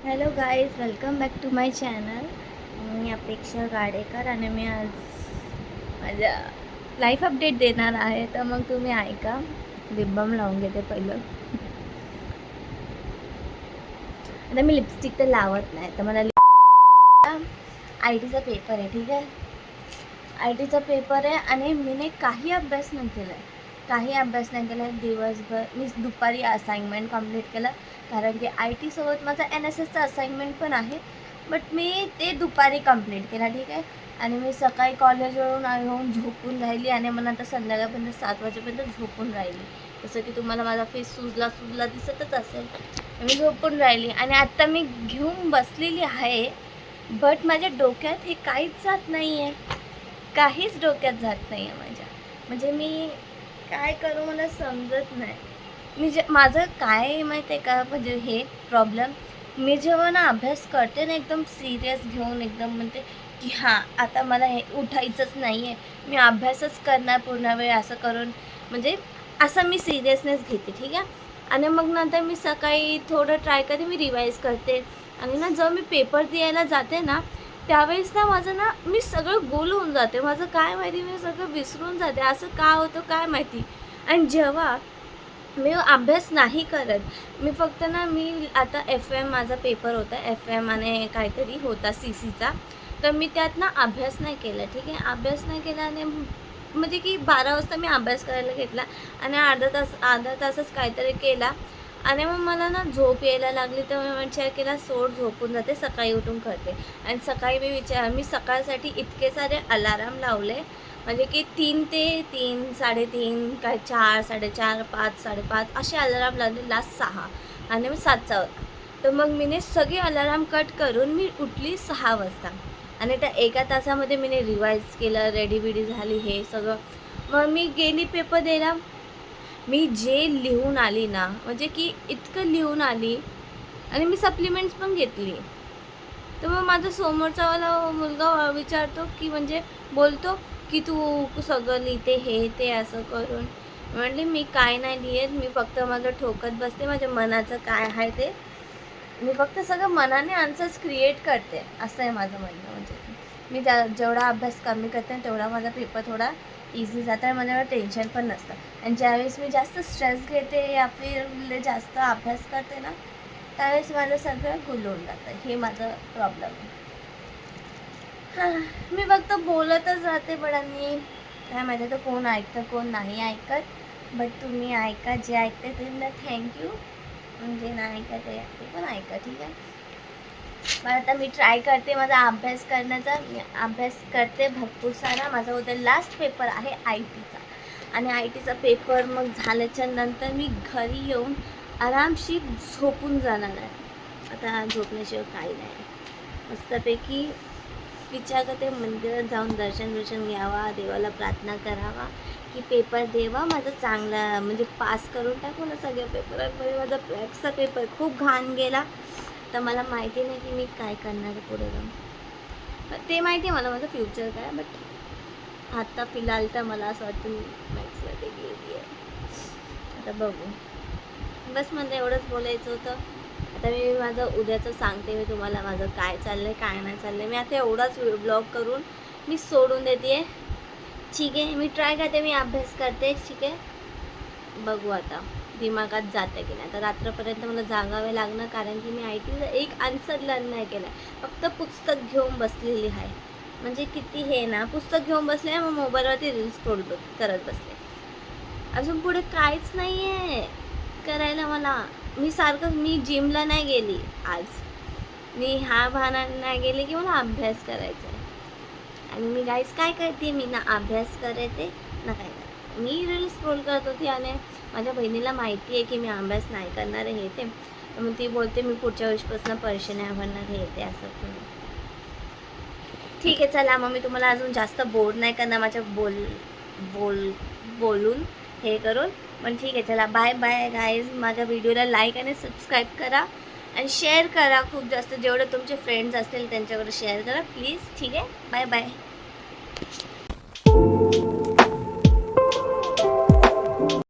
Hello guys, welcome back to my channel. मी अपेक्षा गाडेकर आणि मी आज माझ्या लाईफ अपडेट देणार आहे. तर मग तुम्ही ऐका. लिप लावून घेते पहिलं. आता मी लिपस्टिक तर लावत नाही. तर मला आय टीचा पेपर आहे. ठीक आहे, आय टीचा पेपर आहे आणि मी काही अभ्यास नाही केला दिवसभर. मी दुपारी असाइनमेंट कंप्लीट केलं, कारण की आय टीसोबत माझा NSSचा असाइनमेंट पण आहे. बट मी ते दुपारी कंप्लीट केला. ठीक आहे, आणि मी सकाळी कॉलेजवरून येऊन झोपून राहिली आणि मग नंतर संध्याकाळपर्यंत 7 वाजेपर्यंत झोपून राहिली. जसं की तुम्हाला माझा फेस सुजला दिसतच असेल. मी झोपून राहिली आणि आत्ता मी घेऊन बसलेली आहे. बट माझ्या डोक्यात हे काहीच जात नाही आहे. काहीच डोक्यात जात नाही आहे माझ्या. म्हणजे मी काय करू मला समजत नाही. माझं काय माहीत आहे का, म्हणजे हे प्रॉब्लेम, मी जेव्हा ना अभ्यास करते ना एकदम सिरियस घेऊन, एकदम म्हणते की हां आता मला हे उठायचंच नाही आहे, मी अभ्यासच करणार पूर्ण वेळ, असं करून म्हणजे असं मी सिरियसनेस घेते. ठीक आहे, आणि मग नंतर मी सकाळी थोडं ट्राय करते, मी रिवाईज करते आणि ना जेव्हा मी पेपर द्यायला जाते ना त्यावेळेस ना माझं ना मी सगळं गोल होऊन जाते. माझं काय माहिती, मी सगळं विसरून जाते. असं का होतं काय माहिती. आणि जेव्हा मी अभ्यास नाही करत, मी फक्त ना मी आता FM माझा पेपर होता, FM आणि काहीतरी होता CCचा. तर मी त्यात ना अभ्यास नाही केला. ठीक आहे, अभ्यास नाही केला आणि म्हणजे की 12 वाजता मी अभ्यास करायला घेतला आणि अर्धा तासच काहीतरी केला आणि मग मला ना झोप यायला लागली. तर मी विचार केला सोड, झोपून जाते, सकाळी उठून करते. आणि सकाळी मी सकाळसाठी इतके सारे अलाराम लावले, म्हणजे की 3 ते 3, 3:30, काय 4, 4:30, 5, 5:30 असे अलाराम लावले. लास्ट 6 आणि मग 7चा होता. तर मग मी सगळे अलाराम कट करून मी उठली 6 वाजता आणि त्या एका तासामध्ये मी रिवाईज केलं, रेडी झाली, हे सगळं. मग मी गेली पेपर द्यायला. मी जे लिहून आली ना, म्हणजे की इतकं लिहून आली आणि मी सप्लिमेंट्स पण घेतली. तर मग माझा समोरचावाला मुलगा विचारतो की म्हणजे बोलतो की तू सगळं लिहिते हे ते असं करून. म्हटले मी काय नाही लिहित, मी फक्त माझं ठोकत बसते, माझ्या मनाचं काय आहे ते मी फक्त सगळं मनाने आन्सर्स क्रिएट करते, असं आहे माझं म्हणणं. म्हणजे मी जेवढा अभ्यास कमी करते तेवढा माझा पेपर थोडा इझी जातं आणि माझ्यावर टेन्शन पण नसतं. आणि ज्यावेळेस मी जास्त स्ट्रेस घेते या फिर जास्त अभ्यास करते ना, त्यावेळेस माझं सगळं गुलून जातं. हे माझं प्रॉब्लेम आहे. हां, मी फक्त बोलतच राहते बडांनी, काय माहिती तर कोण ऐकतं कोण नाही ऐकत. बट तुम्ही ऐका, जे ऐकते त्यांना थँक्यू, म्हणजे नाही ऐकत ते पण ऐका. ठीक आहे, पण आता मी ट्राय करते माझा अभ्यास करण्याचा. मी अभ्यास करते भरपूर सारा. माझा उद्या लास्ट पेपर आहे IT चा आणि IT चा पेपर मग झाल्याच्या नंतर मी घरी येऊन आरामशीर झोपून जाणार आहे. आता झोपण्याशिवाय काही नाही. मस्तपैकी विचार करते मंदिरात जाऊन दर्शन घ्यावा, देवाला प्रार्थना करावा की पेपर देवा माझा चांगला, म्हणजे पास करून टाकू ना सगळ्या पेपरांमध्ये. माझा बॅकचा पेपर खूप घाण गेला. तर मला माहिती नाही की मी काय करणार आहे पुढे जाऊन. ते माहिती आहे मला माझं फ्युचर काय, बट आत्ता फिलहाल तर मला असं वाटतं मी मॅथ्समध्ये गेली आहे. आता बघू. बस मला एवढंच बोलायचं होतं. आता मी माझं उद्याचं सांगते मी तुम्हाला, माझं काय चाललं आहे काय नाही चाललं आहे. मी आता एवढाच ब्लॉग करून मी सोडून देते आहे. ठीक आहे, मी ट्राय करते, मी अभ्यास करते. ठीक आहे, बघू आता दिमागात जातं की नाही. आता रात्रपर्यंत मला जागावे लागणार, कारण की मी ITचा एक आन्सर लर्न नाही केला आहे. फक्त पुस्तक घेऊन बसलेली आहे. म्हणजे किती हे ना, पुस्तक घेऊन बसले मग मोबाईलवरती रील्स स्क्रोल करत बसले. अजून पुढे काहीच नाही आहे करायला मला. मी जिमला नाही गेली आज. मी हा बहाणा नाही गेले की मला अभ्यास करायचा आहे. आणि मी गाईस काय करते, मी ना अभ्यास करते ना काय करते. मी रील्स स्क्रोल करत होती आणि माझ्या बहिणीला माहिती आहे की मी अभ्यास नाही करणार हे ते. मग ती बोलते मी पुढच्या वर्षीपासून पैसे नाही भरणार हे ते असं करून. ठीक आहे, चला मग मी तुम्हाला अजून जास्त बोर नाही करणार माझ्या बोलून हे करून. पण ठीक आहे, चला बाय बाय गाईज. माझ्या व्हिडिओला लाईक आणि सबस्क्राईब करा आणि शेअर करा खूप जास्त. जेवढे तुमचे फ्रेंड्स असतील त्यांच्याकडे शेअर करा प्लीज. ठीक आहे, बाय बाय.